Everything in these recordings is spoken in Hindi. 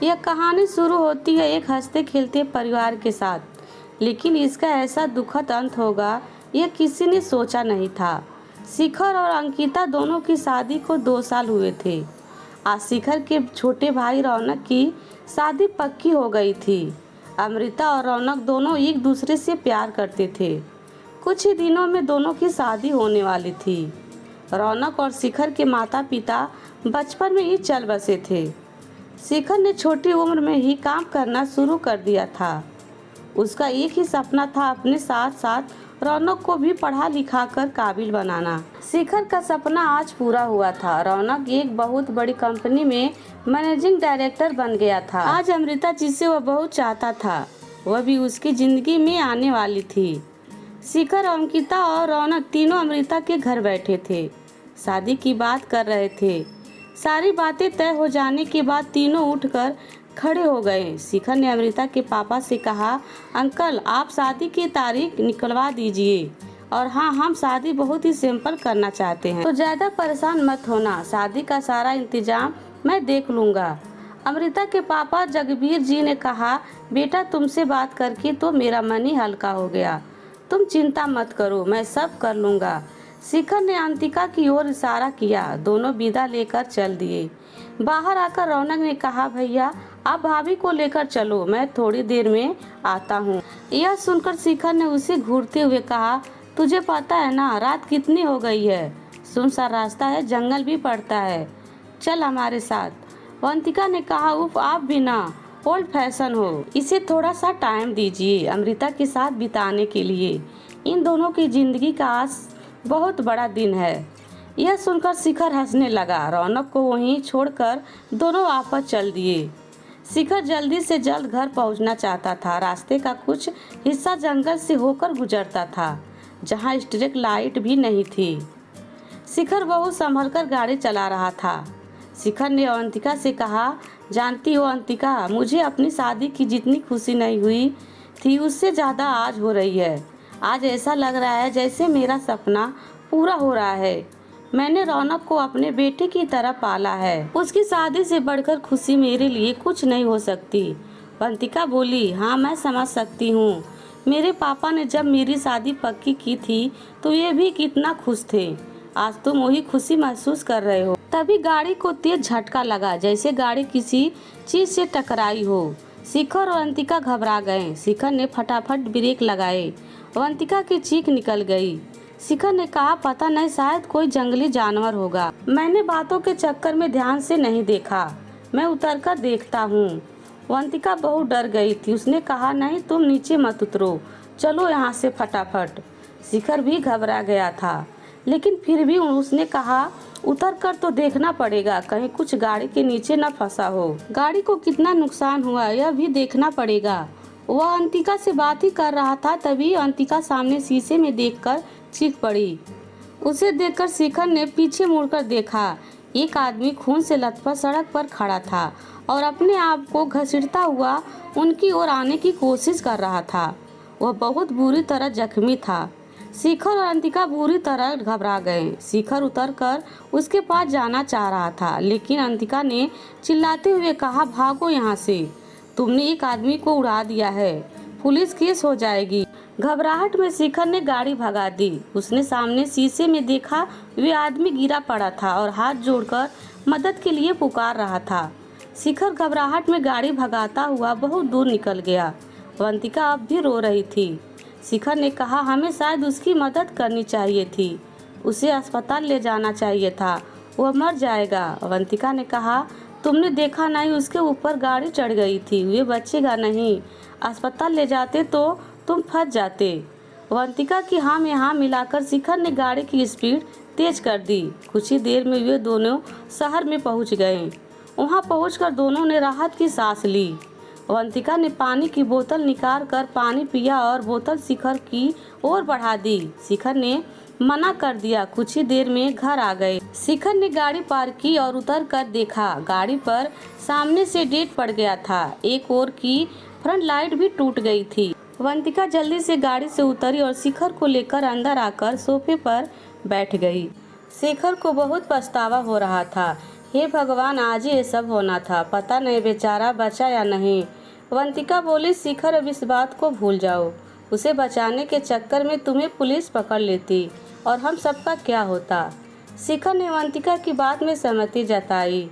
यह कहानी शुरू होती है एक हंसते खेलते परिवार के साथ, लेकिन इसका ऐसा दुखद अंत होगा यह किसी ने सोचा नहीं था। शिखर और अंकिता दोनों की शादी को 2 साल हुए थे। आज शिखर के छोटे भाई रौनक की शादी पक्की हो गई थी। अमृता और रौनक दोनों एक दूसरे से प्यार करते थे। कुछ ही दिनों में दोनों की शादी होने वाली थी। रौनक और शिखर के माता पिता बचपन में ही चल बसे थे। शिखर ने छोटी उम्र में ही काम करना शुरू कर दिया था। उसका एक ही सपना था अपने साथ साथ रौनक को भी पढ़ा लिखा कर काबिल बनाना। शिखर का सपना आज पूरा हुआ था। रौनक एक बहुत बड़ी कंपनी में मैनेजिंग डायरेक्टर बन गया था। आज अमृता जिसे वह बहुत चाहता था वह भी उसकी जिंदगी में आने वाली थी। शिखर, अंकिता और रौनक तीनों अमृता के घर बैठे थे। शादी की बात कर रहे थे। सारी बातें तय हो जाने के बाद तीनों उठकर खड़े हो गए। शिखर ने अमृता के पापा से कहा, अंकल आप शादी की तारीख निकलवा दीजिए। और हाँ, हम शादी बहुत ही सिंपल करना चाहते हैं, तो ज़्यादा परेशान मत होना, शादी का सारा इंतजाम मैं देख लूँगा। अमृता के पापा जगबीर जी ने कहा, बेटा तुमसे बात करके तो मेरा मन ही हल्का हो गया, तुम चिंता मत करो, मैं सब कर लूँगा। शिखर ने अंतिका की ओर इशारा किया। दोनों विदा लेकर चल दिए। बाहर आकर रौनक ने कहा, भैया आप भाभी को लेकर चलो, मैं थोड़ी देर में आता हूँ। यह सुनकर शिखर ने उसे घूरते हुए कहा, तुझे पता है ना रात कितनी हो गई है, सुनसान रास्ता है, जंगल भी पड़ता है, चल हमारे साथ। अंतिका ने कहा, उफ आप भी ना ओल्ड फैशन हो, इसे थोड़ा सा टाइम दीजिए अमृता के साथ बिताने के लिए। इन दोनों की जिंदगी का आज बहुत बड़ा दिन है। यह सुनकर शिखर हंसने लगा। रौनक को वहीं छोड़कर दोनों वापस चल दिए। शिखर जल्दी से जल्द घर पहुंचना चाहता था। रास्ते का कुछ हिस्सा जंगल से होकर गुजरता था, जहां स्ट्रीट लाइट भी नहीं थी। शिखर बहुत संभलकर गाड़ी चला रहा था। शिखर ने अवंतिका से कहा, जानती हो अंतिका, मुझे अपनी शादी की जितनी खुशी नहीं हुई थी उससे ज़्यादा आज हो रही है। आज ऐसा लग रहा है जैसे मेरा सपना पूरा हो रहा है। मैंने रौनक को अपने बेटे की तरह पाला है। उसकी शादी से बढ़कर खुशी मेरे लिए कुछ नहीं हो सकती। अवंतिका बोली, हाँ मैं समझ सकती हूँ। मेरे पापा ने जब मेरी शादी पक्की की थी तो ये भी कितना खुश थे। आज तुम वही खुशी महसूस कर रहे हो। तभी गाड़ी को तेज झटका लगा, जैसे गाड़ी किसी चीज से टकराई हो। शिखर और अवंतिका घबरा गए। शिखर ने फटाफट ब्रेक लगाए। अवंतिका की चीख निकल गई। शिखर ने कहा, पता नहीं शायद कोई जंगली जानवर होगा, मैंने बातों के चक्कर में ध्यान से नहीं देखा, मैं उतरकर देखता हूँ। अवंतिका बहुत डर गई थी। उसने कहा, नहीं तुम नीचे मत उतरो, चलो यहाँ से फटाफट। शिखर भी घबरा गया था, लेकिन फिर भी उसने कहा, उतर कर तो देखना पड़ेगा, कहीं कुछ गाड़ी के नीचे न फंसा हो, गाड़ी को कितना नुकसान हुआ यह भी देखना पड़ेगा। वह अंतिका से बात ही कर रहा था, तभी अंतिका सामने शीशे में देखकर चीख पड़ी। उसे देखकर शिखर ने पीछे मुड़कर देखा। एक आदमी खून से लथपथ सड़क पर खड़ा था और अपने आप को घसीटता हुआ उनकी ओर आने की कोशिश कर रहा था। वह बहुत बुरी तरह जख्मी था। शिखर और अंतिका बुरी तरह घबरा गए। शिखर उतरकर उसके पास जाना चाह रहा था, लेकिन अंतिका ने चिल्लाते हुए कहा, भागो यहाँ से, तुमने एक आदमी को उड़ा दिया है, पुलिस केस हो जाएगी। घबराहट में शिखर ने गाड़ी भगा दी। उसने सामने शीशे में देखा, वे आदमी गिरा पड़ा था और हाथ जोड़कर मदद के लिए पुकार रहा था। शिखर घबराहट में गाड़ी भगाता हुआ बहुत दूर निकल गया। अवंतिका अब भी रो रही थी। शिखर ने कहा, हमें शायद उसकी मदद करनी चाहिए थी, उसे अस्पताल ले जाना चाहिए था, वह मर जाएगा। अवंतिका ने कहा, तुमने देखा नहीं, उसके ऊपर गाड़ी चढ़ गई थी, वे बचेगा नहीं, अस्पताल ले जाते तो तुम फंस जाते। अवंतिका की हाँ में हाँ मिलाकर शिखर ने गाड़ी की स्पीड तेज कर दी। कुछ ही देर में वे दोनों शहर में पहुंच गए। वहां पहुंचकर दोनों ने राहत की सांस ली। अवंतिका ने पानी की बोतल निकाल कर पानी पिया और बोतल शिखर की ओर बढ़ा दी। शिखर ने मना कर दिया। कुछ ही देर में घर आ गए। शिखर ने गाड़ी पार्क की और उतर कर देखा, गाड़ी पर सामने से डेंट पड़ गया था। एक ओर की फ्रंट लाइट भी टूट गई थी। अवंतिका जल्दी से गाड़ी से उतरी और शिखर को लेकर अंदर आकर सोफे पर बैठ गई। शिखर को बहुत पछतावा हो रहा था हे भगवान, आज ही ये सब होना था। पता नहीं बेचारा बचा या नहीं। अवंतिका बोली, शिखर अब इस बात को भूल जाओ। उसे बचाने के चक्कर में तुम्हें पुलिस पकड़ लेती और हम सबका क्या होता। शिखर ने अवंतिका की बात में सहमति जताई,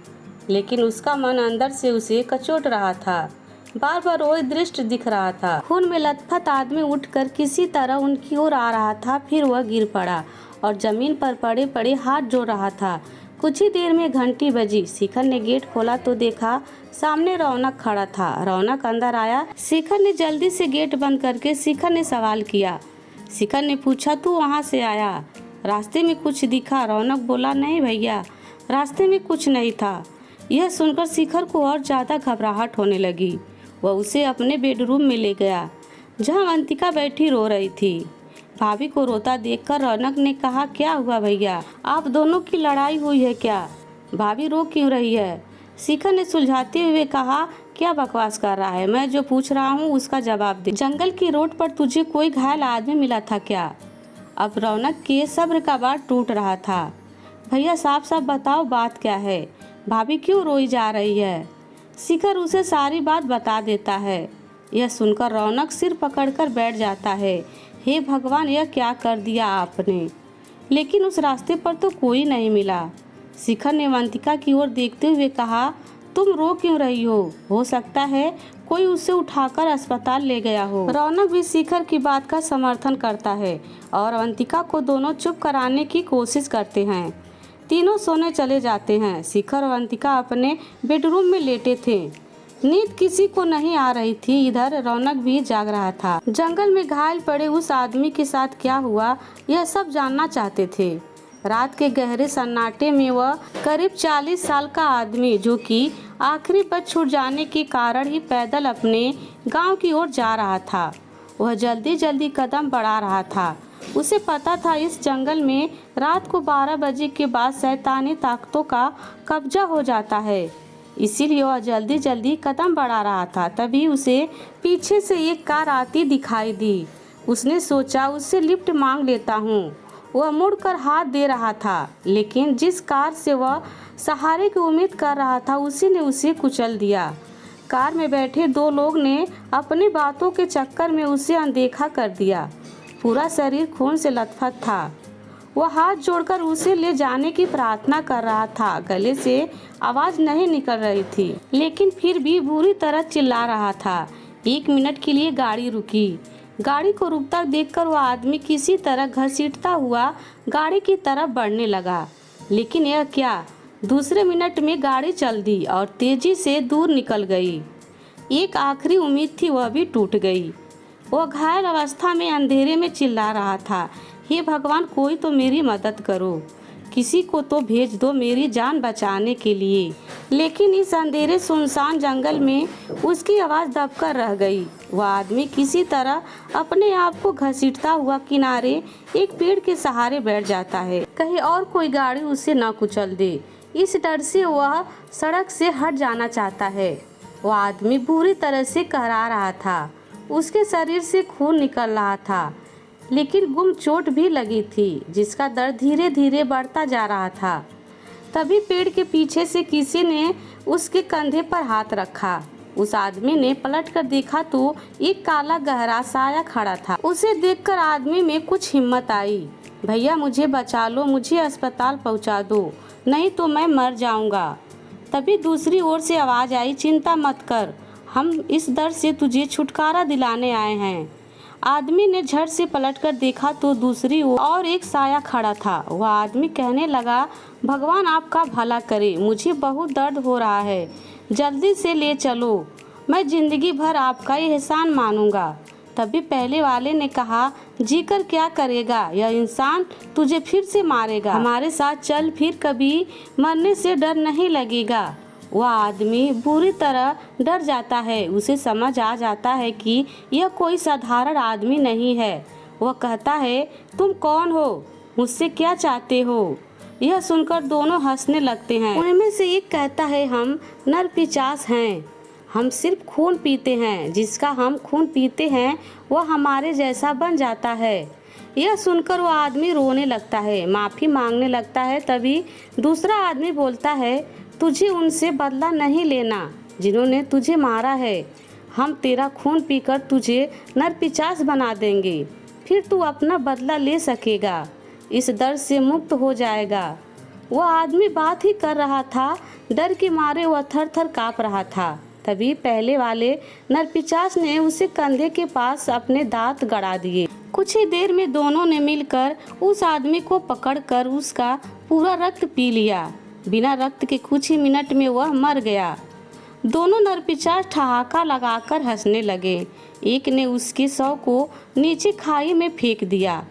लेकिन उसका मन अंदर से उसे कचोट रहा था। बार बार वही दृश्य दिख रहा था। खून में लथपथ आदमी उठकर किसी तरह उनकी ओर आ रहा था। फिर वह गिर पड़ा और जमीन पर पड़े पड़े हाथ जोड़ रहा था। कुछ ही देर में घंटी बजी। शिखर ने गेट खोला तो देखा सामने रौनक खड़ा था। रौनक अंदर आया। शिखर ने जल्दी से गेट बंद करके शिखर ने सवाल किया। शिखर ने पूछा, तू वहाँ से आया? रास्ते में कुछ दिखा? रौनक बोला, नहीं भैया, रास्ते में कुछ नहीं था। यह सुनकर शिखर को और ज़्यादा घबराहट होने लगी। वह उसे अपने बेडरूम में ले गया, जहाँ अवंतिका बैठी रो रही थी। भाभी को रोता देखकर रौनक ने कहा, क्या हुआ भैया, आप दोनों की लड़ाई हुई है क्या? भाभी रो क्यों रही है? शिखर ने सुलझाते हुए कहा, क्या बकवास कर रहा है? मैं जो पूछ रहा हूँ उसका जवाब दे। जंगल की रोड पर तुझे कोई घायल आदमी मिला था क्या? अब रौनक के सब्र का बाँध टूट रहा था। भैया साफ साफ बताओ, बात क्या है? भाभी क्यों रोई जा रही है? शिखर उसे सारी बात बता देता है। यह सुनकर रौनक सिर पकड़कर बैठ जाता है। हे भगवान, यह क्या कर दिया आपने? लेकिन उस रास्ते पर तो कोई नहीं मिला। शिखर ने अवंतिका की ओर देखते हुए कहा, तुम रो क्यों रही हो सकता है कोई उसे उठाकर अस्पताल ले गया हो। रौनक भी शिखर की बात का समर्थन करता है और अवंतिका को दोनों चुप कराने की कोशिश करते हैं। तीनों सोने चले जाते हैं। शिखर और अवंतिका अपने बेडरूम में लेटे थे। नींद किसी को नहीं आ रही थी। इधर रौनक भी जाग रहा था। जंगल में घायल पड़े उस आदमी के साथ क्या हुआ, यह सब जानना चाहते थे। रात के गहरे सन्नाटे में वह करीब 40 साल का आदमी, जो कि आखिरी बस छूट जाने के कारण ही पैदल अपने गांव की ओर जा रहा था, वह जल्दी जल्दी कदम बढ़ा रहा था। उसे पता था इस जंगल में रात को 12 बजे के बाद शैतानी ताकतों का कब्जा हो जाता है, इसीलिए वह जल्दी जल्दी कदम बढ़ा रहा था। तभी उसे पीछे से एक कार आती दिखाई दी। उसने सोचा, उससे लिफ्ट मांग लेता हूँ। वह मुड़कर हाथ दे रहा था, लेकिन जिस कार से वह सहारे की उम्मीद कर रहा था उसी ने उसे कुचल दिया। कार में बैठे दो लोग ने अपनी बातों के चक्कर में उसे अनदेखा कर दिया। पूरा शरीर खून से लथपथ था। वह हाथ जोड़कर उसे ले जाने की प्रार्थना कर रहा था। गले से आवाज़ नहीं निकल रही थी, लेकिन फिर भी बुरी तरह चिल्ला रहा था। 1 मिनट के लिए गाड़ी रुकी। गाड़ी को रुकता देखकर वह आदमी किसी तरह घसीटता हुआ गाड़ी की तरफ बढ़ने लगा। लेकिन यह क्या, दूसरे मिनट में गाड़ी चल दी और तेजी से दूर निकल गई। एक आखिरी उम्मीद थी, वह भी टूट गई। वह घायल अवस्था में अंधेरे में चिल्ला रहा था, हे भगवान, कोई तो मेरी मदद करो, किसी को तो भेज दो मेरी जान बचाने के लिए। लेकिन इस अंधेरे सुनसान जंगल में उसकी आवाज़ दबकर रह गई। वह आदमी किसी तरह अपने आप को घसीटता हुआ किनारे एक पेड़ के सहारे बैठ जाता है, कहीं और कोई गाड़ी उसे न कुचल दे। इस डर से वह सड़क से हट जाना चाहता है। वह आदमी बुरी तरह से कहरा रहा था। उसके शरीर से खून निकल रहा था, लेकिन गुम चोट भी लगी थी, जिसका दर्द धीरे धीरे बढ़ता जा रहा था। तभी पेड़ के पीछे से किसी ने उसके कंधे पर हाथ रखा। उस आदमी ने पलट कर देखा तो एक काला गहरा साया खड़ा था। उसे देखकर आदमी में कुछ हिम्मत आई। भैया मुझे बचा लो, मुझे अस्पताल पहुंचा दो, नहीं तो मैं मर जाऊंगा। तभी दूसरी ओर से आवाज़ आई, चिंता मत कर, हम इस दर्द से तुझे छुटकारा दिलाने आए हैं। आदमी ने झट से पलटकर देखा तो दूसरी ओर और एक साया खड़ा था। वह आदमी कहने लगा, भगवान आपका भला करे, मुझे बहुत दर्द हो रहा है, जल्दी से ले चलो, मैं जिंदगी भर आपका एहसान मानूंगा। तभी पहले वाले ने कहा, जीकर क्या करेगा, यह इंसान तुझे फिर से मारेगा, हमारे साथ चल, फिर कभी मरने से डर नहीं लगेगा। वह आदमी बुरी तरह डर जाता है। उसे समझ आ जाता है कि यह कोई साधारण आदमी नहीं है। वह कहता है, तुम कौन हो, मुझसे क्या चाहते हो? यह सुनकर दोनों हंसने लगते हैं। उनमें से एक कहता है, हम नरपिशाच हैं, हम सिर्फ खून पीते हैं, जिसका हम खून पीते हैं वह हमारे जैसा बन जाता है। यह सुनकर वह आदमी रोने लगता है, माफ़ी मांगने लगता है। तभी दूसरा आदमी बोलता है, तुझे उनसे बदला नहीं लेना जिन्होंने तुझे मारा है। हम तेरा खून पीकर तुझे नरपिशाच बना देंगे, फिर तू अपना बदला ले सकेगा, इस दर्द से मुक्त हो जाएगा। वह आदमी बात ही कर रहा था, डर के मारे वह थर थर काँप रहा था। तभी पहले वाले नरपिशाच ने उसे कंधे के पास अपने दांत गड़ा दिए। कुछ ही देर में दोनों ने मिलकर उस आदमी को पकड़कर उसका पूरा रक्त पी लिया। बिना रक्त के कुछ ही मिनट में वह मर गया। दोनों नरपिशाच ठहाका लगाकर हंसने लगे। एक ने उसके शव को नीचे खाई में फेंक दिया।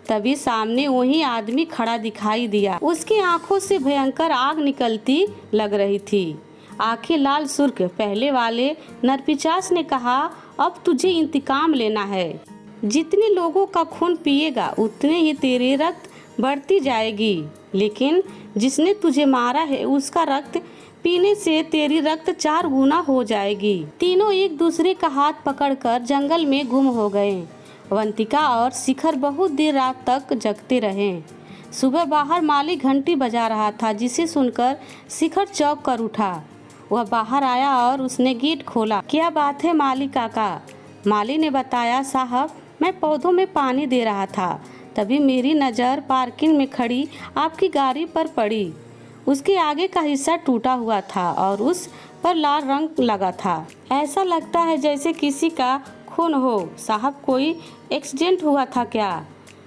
तभी सामने वही आदमी खड़ा दिखाई दिया। उसकी आंखों से भयंकर आग निकलती लग रही थी, आंखें लाल सुर्ख। पहले वाले नरपिशाच ने कहा, अब तुझे इंतकाम लेना है। जितने लोगों का खून पिएगा उतने ही तेरी रक्त बढ़ती जाएगी, लेकिन जिसने तुझे मारा है उसका रक्त पीने से तेरी रक्त 4 गुना हो जाएगी। तीनों एक दूसरे का हाथ पकड़कर जंगल में गुम हो गए। अवंतिका और शिखर बहुत देर रात तक जगते रहे। सुबह बाहर माली घंटी बजा रहा था, जिसे सुनकर शिखर चौंक कर उठा। वह बाहर आया और उसने गेट खोला। क्या बात है माली काका? माली ने बताया, साहब मैं पौधों में पानी दे रहा था, तभी मेरी नज़र पार्किंग में खड़ी आपकी गाड़ी पर पड़ी। उसके आगे का हिस्सा टूटा हुआ था और उस पर लाल रंग लगा था। ऐसा लगता है जैसे किसी का खून हो। साहब कोई एक्सीडेंट हुआ था क्या?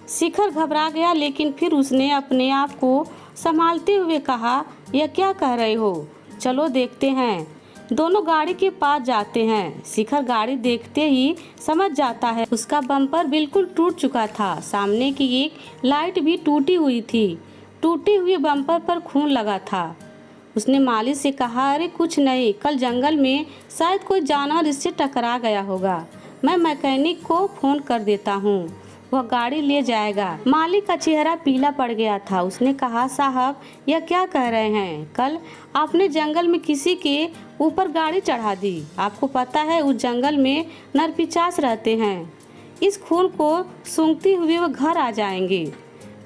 शिखर घबरा गया, लेकिन फिर उसने अपने आप को संभालते हुए कहा, यह क्या कह रहे हो? चलो देखते हैं। दोनों गाड़ी के पास जाते हैं। शिखर गाड़ी देखते ही समझ जाता है उसका बम्पर बिल्कुल टूट चुका था। सामने की एक लाइट भी टूटी हुई थी। टूटे हुए बम्पर पर खून लगा था। उसने माली से कहा, अरे कुछ नहीं, कल जंगल में शायद कोई जानवर इससे टकरा गया होगा। मैं मैकेनिक को फ़ोन कर देता हूँ, वह गाड़ी ले जाएगा। माली का चेहरा पीला पड़ गया था। उसने कहा, साहब यह क्या कह रहे हैं? कल आपने जंगल में किसी के ऊपर गाड़ी चढ़ा दी। आपको पता है उस जंगल में नरपिशाच रहते हैं। इस खून को सूंघते हुए वो घर आ जाएंगे।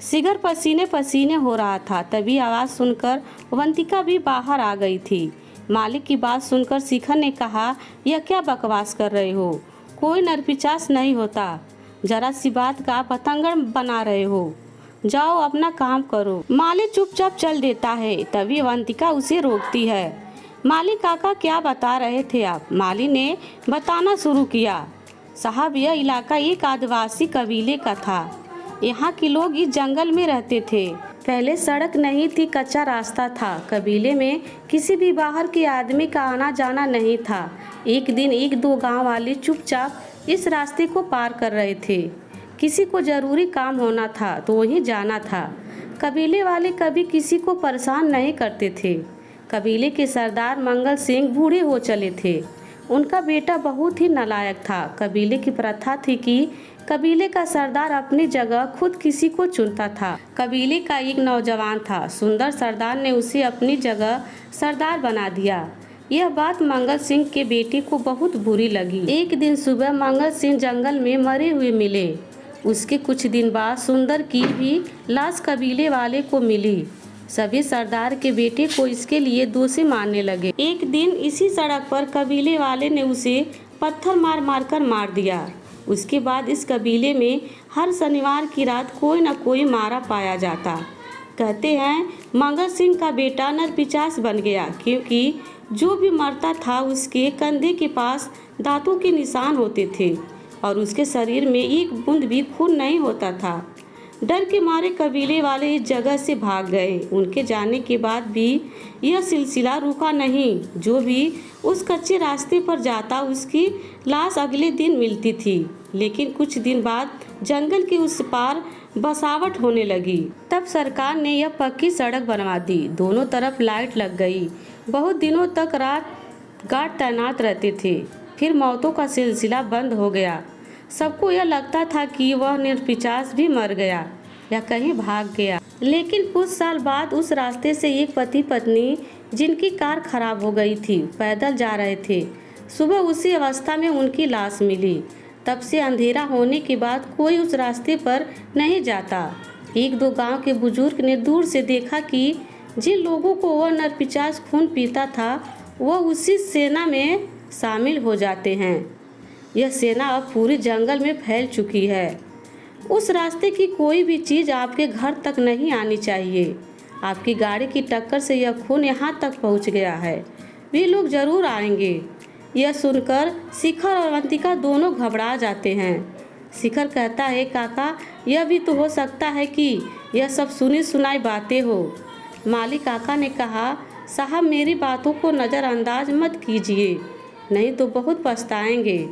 शिखर पसीने पसीने हो रहा था। तभी आवाज़ सुनकर अवंतिका भी बाहर आ गई थी। मालिक की बात सुनकर शिखर ने कहा, यह क्या बकवास कर रहे हो? कोई नरपिशाच नहीं होता। जरा सी बात का पतंगड़ बना रहे हो। जाओ अपना काम करो। माली चुपचाप चल देता है। तभी अवंतिका उसे रोकती है। माली काका क्या बता रहे थे आप? माली ने बताना शुरू किया, साहब यह इलाका एक आदिवासी कबीले का था। यहाँ के लोग इस जंगल में रहते थे। पहले सड़क नहीं थी, कच्चा रास्ता था। कबीले में किसी भी बाहर के आदमी का आना जाना नहीं था। एक दिन 1-2 गांव वाले चुपचाप इस रास्ते को पार कर रहे थे। किसी को ज़रूरी काम होना था तो वहीं जाना था। कबीले वाले कभी किसी को परेशान नहीं करते थे। कबीले के सरदार मंगल सिंह बूढ़े हो चले थे। उनका बेटा बहुत ही नालायक था। कबीले की प्रथा थी कि कबीले का सरदार अपनी जगह खुद किसी को चुनता था। कबीले का एक नौजवान था। सुंदर सरदार ने उसे अपनी जगह सरदार बना दिया। यह बात मंगल सिंह के बेटे को बहुत बुरी लगी। एक दिन सुबह मंगल सिंह जंगल में मरे हुए मिले। उसके कुछ दिन बाद सुंदर की भी लाश कबीले वाले को मिली। सभी सरदार के बेटे को इसके लिए दोषी मानने लगे। एक दिन इसी सड़क पर कबीले वाले ने उसे पत्थर मार मार कर मार दिया। उसके बाद इस कबीले में हर शनिवार की रात कोई न कोई मारा पाया जाता। कहते हैं मंगल सिंह का बेटा नरपिशाच बन गया, क्योंकि जो भी मरता था उसके कंधे के पास दांतों के निशान होते थे और उसके शरीर में एक बूंद भी खून नहीं होता था। डर के मारे कबीले वाले इस जगह से भाग गए। उनके जाने के बाद भी यह सिलसिला रुका नहीं। जो भी उस कच्चे रास्ते पर जाता उसकी लाश अगले दिन मिलती थी। लेकिन कुछ दिन बाद जंगल के उस पार बसावट होने लगी। तब सरकार ने यह पक्की सड़क बनवा दी। दोनों तरफ लाइट लग गई। बहुत दिनों तक रात गार्ड तैनात रहते थे। फिर मौतों का सिलसिला बंद हो गया। सबको यह लगता था कि वह नरपिशाच भी मर गया या कहीं भाग गया। लेकिन कुछ साल बाद उस रास्ते से एक पति पत्नी, जिनकी कार खराब हो गई थी, पैदल जा रहे थे। सुबह उसी अवस्था में उनकी लाश मिली। तब से अंधेरा होने के बाद कोई उस रास्ते पर नहीं जाता। 1-2 गांव के बुजुर्ग ने दूर से देखा कि जिन लोगों को वह नरपिशाच खून पीता था वह उसी सेना में शामिल हो जाते हैं। यह सेना अब पूरे जंगल में फैल चुकी है। उस रास्ते की कोई भी चीज़ आपके घर तक नहीं आनी चाहिए। आपकी गाड़ी की टक्कर से यह खून यहाँ तक पहुँच गया है। वे लोग ज़रूर आएंगे। यह सुनकर शिखर और अवंतिका दोनों घबरा जाते हैं। शिखर कहता है, काका, यह भी तो हो सकता है कि यह सब सुनी सुनाई बातें हो। माली काका ने कहा, साहब, मेरी बातों को नज़रअंदाज मत कीजिए, नहीं तो बहुत पछताएंगे।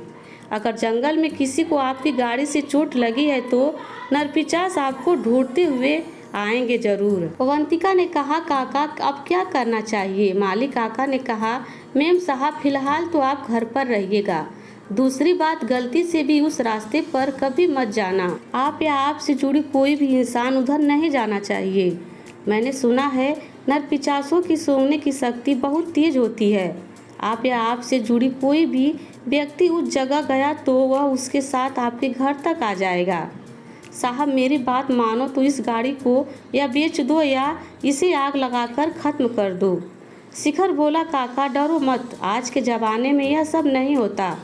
अगर जंगल में किसी को आपकी गाड़ी से चोट लगी है तो नरपिशाच आपको ढूंढते हुए आएंगे जरूर। अवंतिका ने कहा, काका, अब क्या करना चाहिए? माली काका ने कहा, मेम साहब, फिलहाल तो आप घर पर रहिएगा। दूसरी बात, गलती से भी उस रास्ते पर कभी मत जाना। आप या आपसे जुड़ी कोई भी इंसान उधर नहीं जाना चाहिए। मैंने सुना है नरपिशाचों की सूंघने की शक्ति बहुत तेज होती है। आप या आपसे जुड़ी कोई भी व्यक्ति उस जगह गया तो वह उसके साथ आपके घर तक आ जाएगा। साहब, मेरी बात मानो तो इस गाड़ी को या बेच दो या इसे आग लगाकर ख़त्म कर दो। शिखर बोला, काका, डरो मत, आज के ज़माने में यह सब नहीं होता।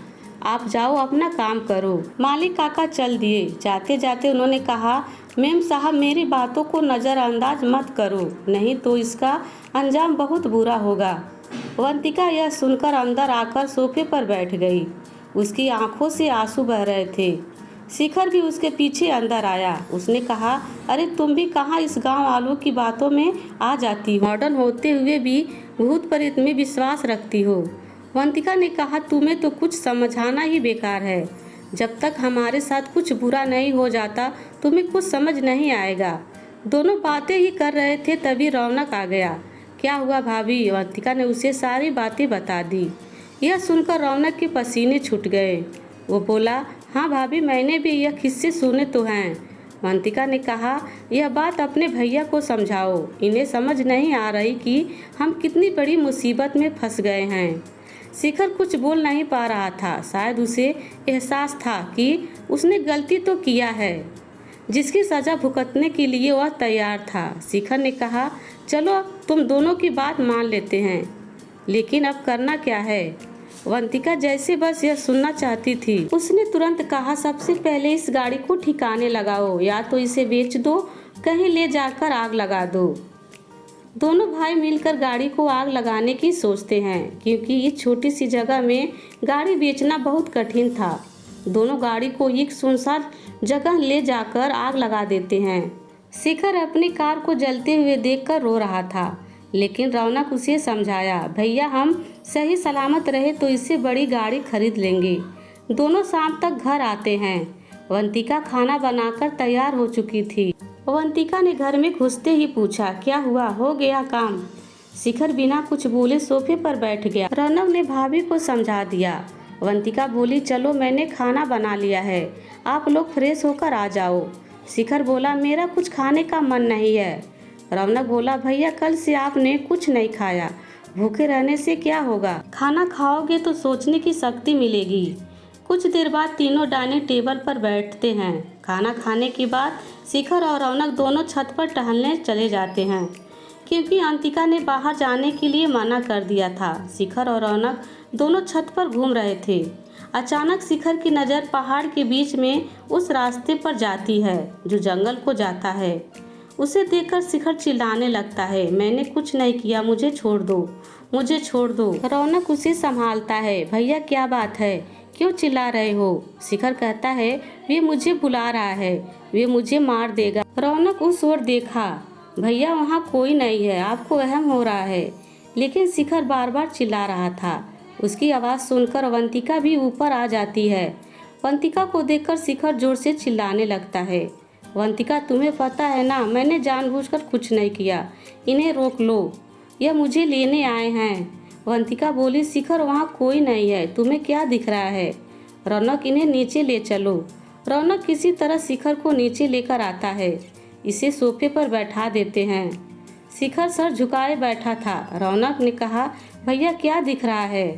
आप जाओ, अपना काम करो। मालिक काका चल दिए। जाते जाते उन्होंने कहा, मेम साहब, मेरी बातों को नज़रअंदाज मत करो, नहीं तो इसका अंजाम बहुत बुरा होगा। अवंतिका यह सुनकर अंदर आकर सोफे पर बैठ गई। उसकी आंखों से आंसू बह रहे थे। शिखर भी उसके पीछे अंदर आया। उसने कहा, अरे तुम भी कहाँ इस गांव वालों की बातों में आ जाती हो? मॉडर्न होते हुए भी भूत प्रेत में विश्वास रखती हो। अवंतिका ने कहा, तुम्हें तो कुछ समझाना ही बेकार है। जब तक हमारे साथ कुछ बुरा नहीं हो जाता तुम्हें कुछ समझ नहीं आएगा। दोनों बातें ही कर रहे थे तभी रौनक आ गया। क्या हुआ भाभी? अवंतिका ने उसे सारी बातें बता दी। यह सुनकर रौनक के पसीने छूट गए। वो बोला, हाँ भाभी, मैंने भी यह किस्से सुने तो हैं। अवंतिका ने कहा, यह बात अपने भैया को समझाओ, इन्हें समझ नहीं आ रही कि हम कितनी बड़ी मुसीबत में फंस गए हैं। शिखर कुछ बोल नहीं पा रहा था। शायद उसे एहसास था कि उसने गलती तो किया है, जिसकी सज़ा भुगतने के लिए वह तैयार था। शिखर ने कहा, चलो तुम दोनों की बात मान लेते हैं, लेकिन अब करना क्या है? अवंतिका जैसे बस यह सुनना चाहती थी। उसने तुरंत कहा, सबसे पहले इस गाड़ी को ठिकाने लगाओ, या तो इसे बेच दो, कहीं ले जाकर आग लगा दो। दोनों भाई मिलकर गाड़ी को आग लगाने की सोचते हैं, क्योंकि इस छोटी सी जगह में गाड़ी बेचना बहुत कठिन था। दोनों गाड़ी को एक सुनसान जगह ले जाकर आग लगा देते हैं। शिखर अपनी कार को जलते हुए देखकर रो रहा था, लेकिन रौनक उसे समझाया, भैया, हम सही सलामत रहे तो इससे बड़ी गाड़ी खरीद लेंगे। दोनों शाम तक घर आते हैं। अवंतिका खाना बनाकर तैयार हो चुकी थी। अवंतिका ने घर में घुसते ही पूछा, क्या हुआ, हो गया काम? शिखर बिना कुछ बोले सोफे पर बैठ गया। रौनक ने भाभी को समझा दिया। अवंतिका बोली, चलो मैंने खाना बना लिया है, आप लोग फ्रेश होकर आ जाओ। शिखर बोला, मेरा कुछ खाने का मन नहीं है। रौनक बोला, भैया, कल से आपने कुछ नहीं खाया, भूखे रहने से क्या होगा? खाना खाओगे तो सोचने की शक्ति मिलेगी। कुछ देर बाद तीनों डाइनिंग टेबल पर बैठते हैं। खाना खाने के बाद शिखर और रौनक दोनों छत पर टहलने चले जाते हैं, क्योंकि अवंतिका ने बाहर जाने के लिए मना कर दिया था। शिखर और रौनक दोनों छत पर घूम रहे थे। अचानक शिखर की नज़र पहाड़ के बीच में उस रास्ते पर जाती है जो जंगल को जाता है। उसे देखकर शिखर चिल्लाने लगता है, मैंने कुछ नहीं किया, मुझे छोड़ दो, मुझे छोड़ दो। रौनक उसे संभालता है, भैया क्या बात है, क्यों चिल्ला रहे हो? शिखर कहता है, वे मुझे बुला रहा है, वे मुझे मार देगा। रौनक उस ओर देखा, भैया वहाँ कोई नहीं है, आपको वहम हो रहा है। लेकिन शिखर बार बार चिल्ला रहा था। उसकी आवाज़ सुनकर अवंतिका भी ऊपर आ जाती है। अवंतिका को देखकर शिखर जोर से चिल्लाने लगता है, अवंतिका, तुम्हें पता है ना, मैंने जानबूझकर कुछ नहीं किया, इन्हें रोक लो, यह मुझे लेने आए हैं। अवंतिका बोली, शिखर वहाँ कोई नहीं है, तुम्हें क्या दिख रहा है? रौनक, इन्हें नीचे ले चलो। रौनक किसी तरह शिखर को नीचे लेकर आता है। इसे सोफे पर बैठा देते हैं। शिखर सर झुकाए बैठा था। रौनक ने कहा, भैया क्या दिख रहा है?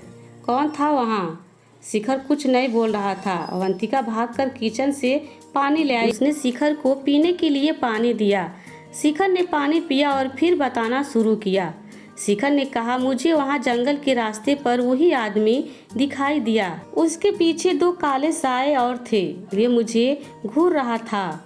कौन था वहाँ? शिखर कुछ नहीं बोल रहा था। अवंतिका भागकर किचन से पानी ले आई। उसने शिखर को पीने के लिए पानी दिया। शिखर ने पानी पिया और फिर बताना शुरू किया। शिखर ने कहा, मुझे वहाँ जंगल के रास्ते पर वही आदमी दिखाई दिया। उसके पीछे 2 काले साए और थे। वे मुझे घूर रहा था।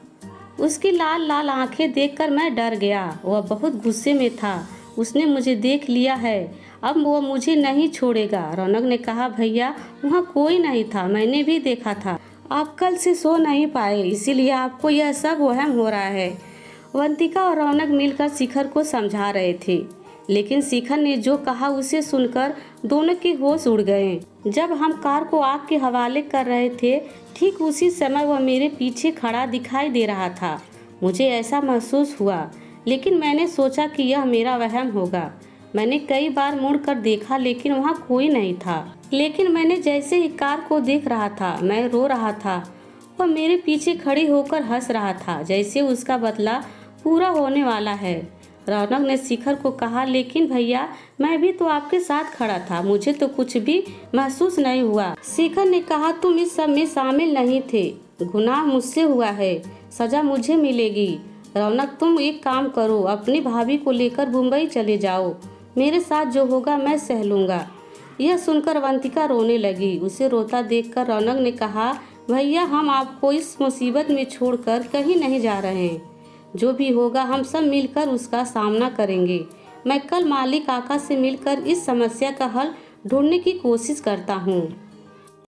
उसकी लाल लाल आंखें देखकर मैं डर गया। वह बहुत गुस्से में था। उसने मुझे देख लिया है, अब वो मुझे नहीं छोड़ेगा। रौनक ने कहा, भैया वहाँ कोई नहीं था, मैंने भी देखा था। आप कल से सो नहीं पाए, इसीलिए आपको यह सब वहम हो रहा है। अवंतिका और रौनक मिलकर शिखर को समझा रहे थे, लेकिन शिखर ने जो कहा उसे सुनकर दोनों के होश उड़ गए। जब हम कार को आग के हवाले कर रहे थे, ठीक उसी समय वह मेरे पीछे खड़ा दिखाई दे रहा था। मुझे ऐसा महसूस हुआ, लेकिन मैंने सोचा कि यह मेरा वहम होगा। मैंने कई बार मुड़कर देखा, लेकिन वहाँ कोई नहीं था। लेकिन मैंने जैसे ही कार को देख रहा था, मैं रो रहा था। वह मेरे पीछे खड़ी होकर हंस रहा था, जैसे उसका बदला पूरा होने वाला है। रौनक ने शिखर को कहा, लेकिन भैया मैं भी तो आपके साथ खड़ा था, मुझे तो कुछ भी महसूस नहीं हुआ। शिखर ने कहा, तुम इस सब में शामिल नहीं थे। गुनाह मुझसे हुआ है, सजा मुझे मिलेगी। रौनक, तुम एक काम करो, अपनी भाभी को लेकर मुंबई चले जाओ। मेरे साथ जो होगा मैं सह लूँगा। यह सुनकर अवंतिका रोने लगी। उसे रोता देखकर रौनक ने कहा, भैया हम आपको इस मुसीबत में छोड़कर कहीं नहीं जा रहे हैं। जो भी होगा हम सब मिलकर उसका सामना करेंगे। मैं कल मालिक काका से मिलकर इस समस्या का हल ढूंढने की कोशिश करता हूँ।